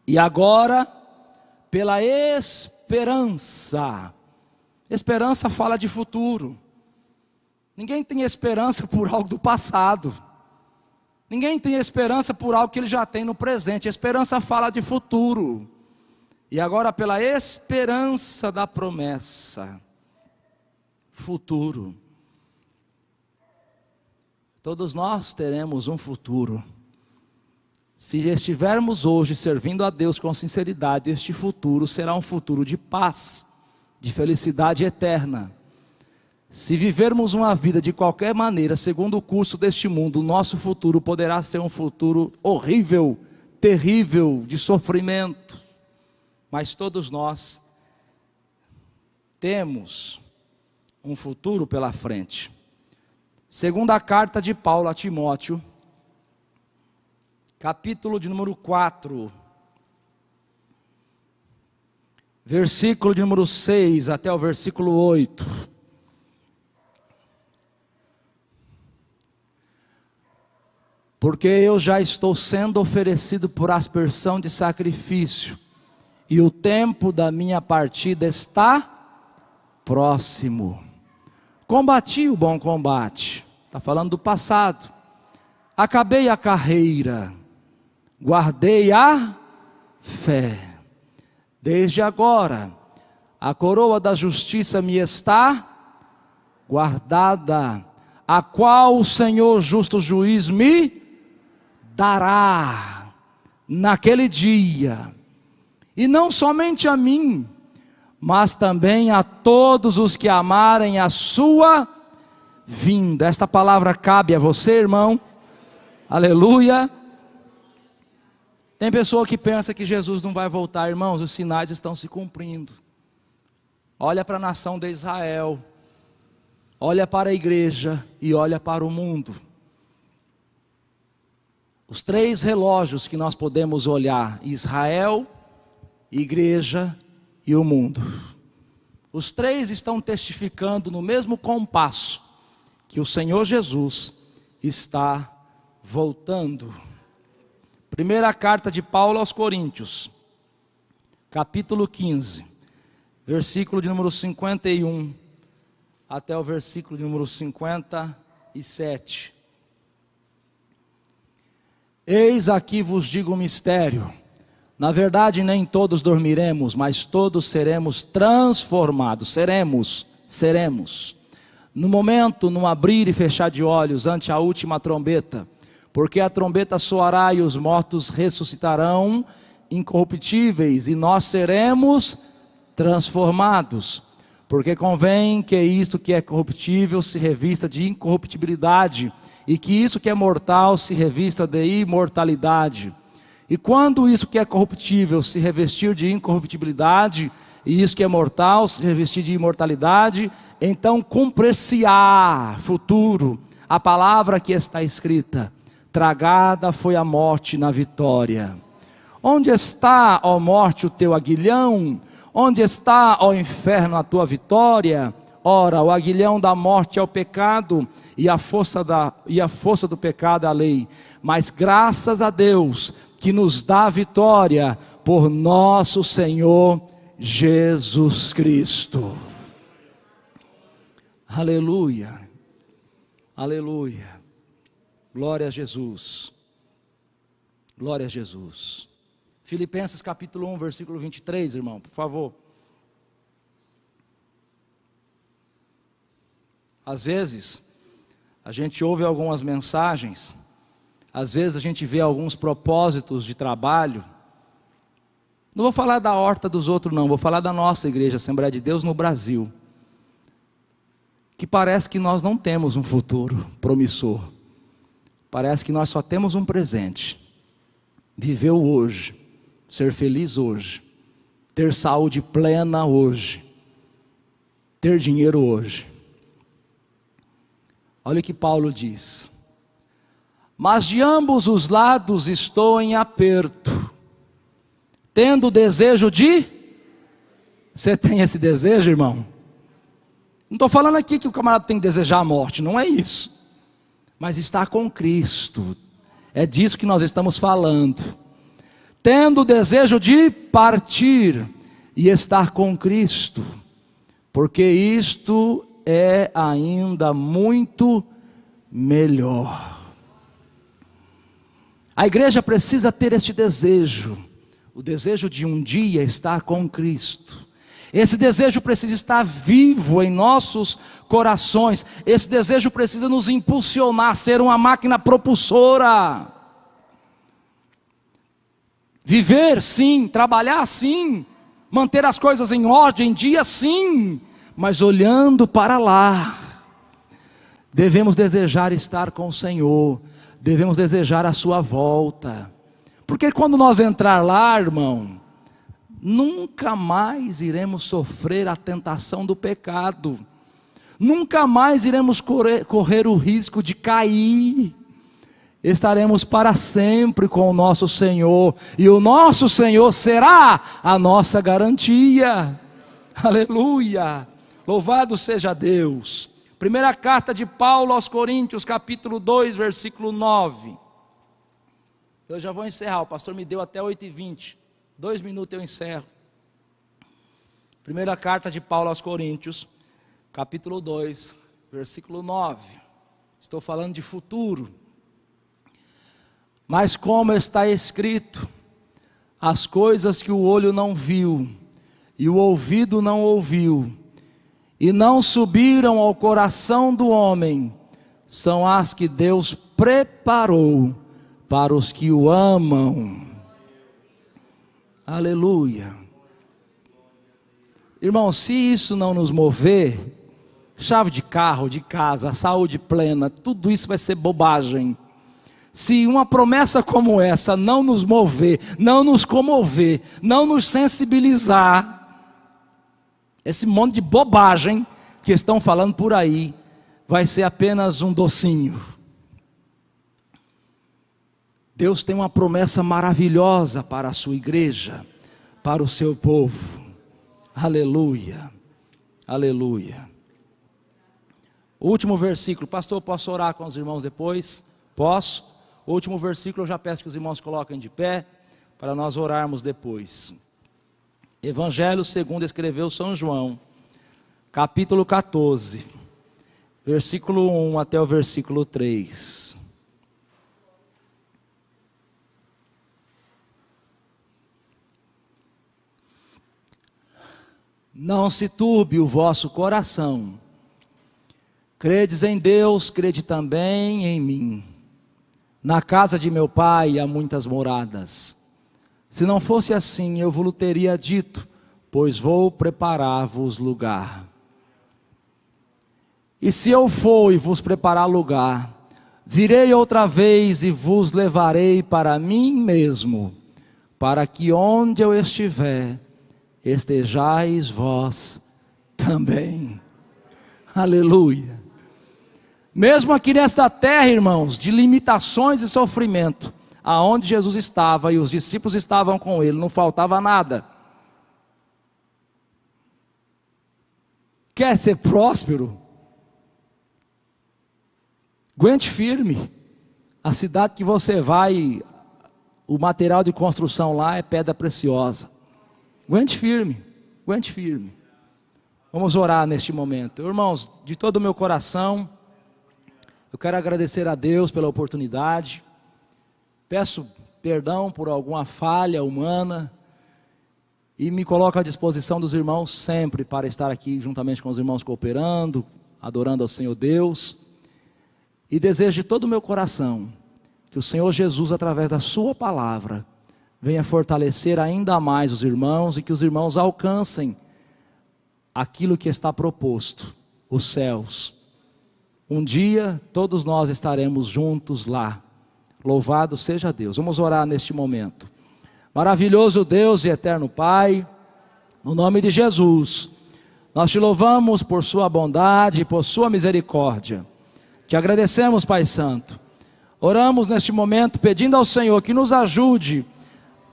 e agora, pela esperança. Esperança fala de futuro. Ninguém tem esperança por algo do passado. Ninguém tem esperança por algo que ele já tem no presente. A esperança fala de futuro. E agora, pela esperança da promessa, futuro. Todos nós teremos um futuro. Se estivermos hoje servindo a Deus com sinceridade, este futuro será um futuro de paz, de felicidade eterna. Se vivermos uma vida de qualquer maneira, segundo o curso deste mundo, o nosso futuro poderá ser um futuro horrível, terrível, de sofrimento. Mas todos nós temos um futuro pela frente. Segunda carta de Paulo a Timóteo, capítulo de número 4, versículo de número 6 até o versículo 8. Porque eu já estou sendo oferecido por aspersão de sacrifício, e o tempo da minha partida está próximo. Combati o bom combate, está falando do passado. Acabei a carreira, guardei a fé. Desde agora, a coroa da justiça me está guardada, a qual o Senhor justo juiz me dará naquele dia. E não somente a mim, mas também a todos os que amarem a sua vinda. Esta palavra cabe a você, irmão. Aleluia. Tem pessoa que pensa que Jesus não vai voltar. Irmãos, os sinais estão se cumprindo. Olha para a nação de Israel, olha para a igreja e olha para o mundo. Os 3 relógios que nós podemos olhar: Israel, igreja e o mundo. Os 3 estão testificando no mesmo compasso que o Senhor Jesus está voltando. Primeira carta de Paulo aos Coríntios, capítulo 15, versículo de número 51 até o versículo de número 57. Eis aqui vos digo um mistério. Na verdade, nem todos dormiremos, mas todos seremos transformados. Seremos. No momento, num abrir e fechar de olhos, ante a última trombeta. Porque a trombeta soará e os mortos ressuscitarão incorruptíveis, e nós seremos transformados. Porque convém que isto que é corruptível se revista de incorruptibilidade, e que isso que é mortal se revista de imortalidade. E quando isso que é corruptível se revestir de incorruptibilidade, e isso que é mortal se revestir de imortalidade, então cumprir-se-á, futuro, a palavra que está escrita: tragada foi a morte na vitória. Onde está, ó morte, o teu aguilhão? Onde está, ó inferno, a tua vitória? Ora, o aguilhão da morte é o pecado, e a força do pecado é a lei. Mas graças a Deus, que nos dá a vitória por nosso Senhor Jesus Cristo. Aleluia, aleluia, glória a Jesus, glória a Jesus. Filipenses capítulo 1, versículo 23, irmão, por favor. Às vezes, a gente ouve algumas mensagens, às vezes a gente vê alguns propósitos de trabalho. Não vou falar da horta dos outros não, vou falar da nossa igreja, Assembleia de Deus no Brasil. Que parece que nós não temos um futuro promissor. Parece que nós só temos um presente. Viver o hoje, ser feliz hoje, ter saúde plena hoje, ter dinheiro hoje. Olha o que Paulo diz: mas de ambos os lados estou em aperto, tendo desejo de... Você tem esse desejo, irmão? Não estou falando aqui que o camarada tem que desejar a morte, não é isso. Mas estar com Cristo, é disso que nós estamos falando. Tendo desejo de partir e estar com Cristo, porque isto é ainda muito melhor. A igreja precisa ter este desejo, o desejo de um dia estar com Cristo. Esse desejo precisa estar vivo em nossos corações. Esse desejo precisa nos impulsionar, ser uma máquina propulsora. Viver sim, trabalhar sim, manter as coisas em ordem, em dia sim, mas olhando para lá. Devemos desejar estar com o Senhor, devemos desejar a sua volta. Porque quando nós entrar lá, irmão, nunca mais iremos sofrer a tentação do pecado. Nunca mais iremos correr o risco de cair. Estaremos para sempre com o nosso Senhor, e o nosso Senhor será a nossa garantia. Aleluia! Louvado seja Deus. Primeira carta de Paulo aos Coríntios, capítulo 2, versículo 9. Eu já vou encerrar, o pastor me deu até 8h20. 2 minutos eu encerro. Primeira carta de Paulo aos Coríntios, capítulo 2, versículo 9. Estou falando de futuro. Mas como está escrito, as coisas que o olho não viu, e o ouvido não ouviu, e não subiram ao coração do homem, são as que Deus preparou para os que o amam. Aleluia. Irmão, se isso não nos mover, chave de carro, de casa, saúde plena, tudo isso vai ser bobagem. Se uma promessa como essa não nos mover, não nos comover, não nos sensibilizar, esse monte de bobagem que estão falando por aí, vai ser apenas um docinho. Deus tem uma promessa maravilhosa para a sua igreja, para o seu povo. Aleluia, aleluia. O último versículo, pastor, posso orar com os irmãos depois? Posso? O último versículo eu já peço que os irmãos coloquem de pé, para nós orarmos depois. Evangelho segundo escreveu São João, capítulo 14, versículo 1 até o versículo 3. Não se turbe o vosso coração. Credes em Deus, crede também em mim. Na casa de meu pai há muitas moradas. Se não fosse assim, eu vos teria dito, pois vou preparar-vos lugar. E se eu for e vos preparar lugar, virei outra vez e vos levarei para mim mesmo, para que onde eu estiver, estejais vós também. Aleluia. Mesmo aqui nesta terra, irmãos, de limitações e sofrimento, aonde Jesus estava e os discípulos estavam com ele, não faltava nada. Quer ser próspero? Aguente firme. A cidade que você vai, o material de construção lá é pedra preciosa. Aguente firme, aguente firme. Vamos orar neste momento. Irmãos, de todo o meu coração, eu quero agradecer a Deus pela oportunidade. Peço perdão por alguma falha humana e me coloco à disposição dos irmãos sempre para estar aqui juntamente com os irmãos cooperando, adorando ao Senhor Deus. E desejo de todo o meu coração que o Senhor Jesus, através da sua palavra, venha fortalecer ainda mais os irmãos e que os irmãos alcancem aquilo que está proposto, os céus. Um dia todos nós estaremos juntos lá. Louvado seja Deus. Vamos orar neste momento. Maravilhoso Deus e eterno Pai, no nome de Jesus, nós te louvamos por sua bondade e por sua misericórdia. Te agradecemos, Pai Santo. Oramos neste momento pedindo ao Senhor que nos ajude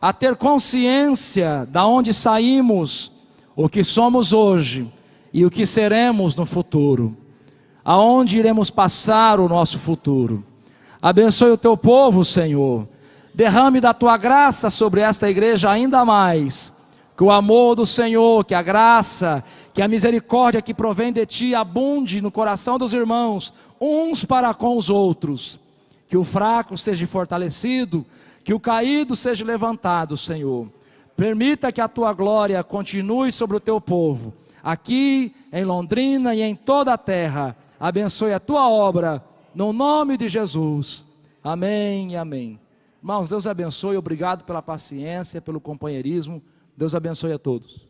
a ter consciência de onde saímos, o que somos hoje e o que seremos no futuro. Aonde iremos passar o nosso futuro. Abençoe o teu povo, Senhor. Derrame da tua graça sobre esta igreja ainda mais. Que o amor do Senhor, que a graça, que a misericórdia que provém de Ti abunde no coração dos irmãos, uns para com os outros. Que o fraco seja fortalecido, que o caído seja levantado, Senhor. Permita que a Tua glória continue sobre o Teu povo, aqui em Londrina e em toda a terra. Abençoe a Tua obra, no nome de Jesus. Amém e amém. Irmãos, Deus abençoe, obrigado pela paciência, pelo companheirismo. Deus abençoe a todos.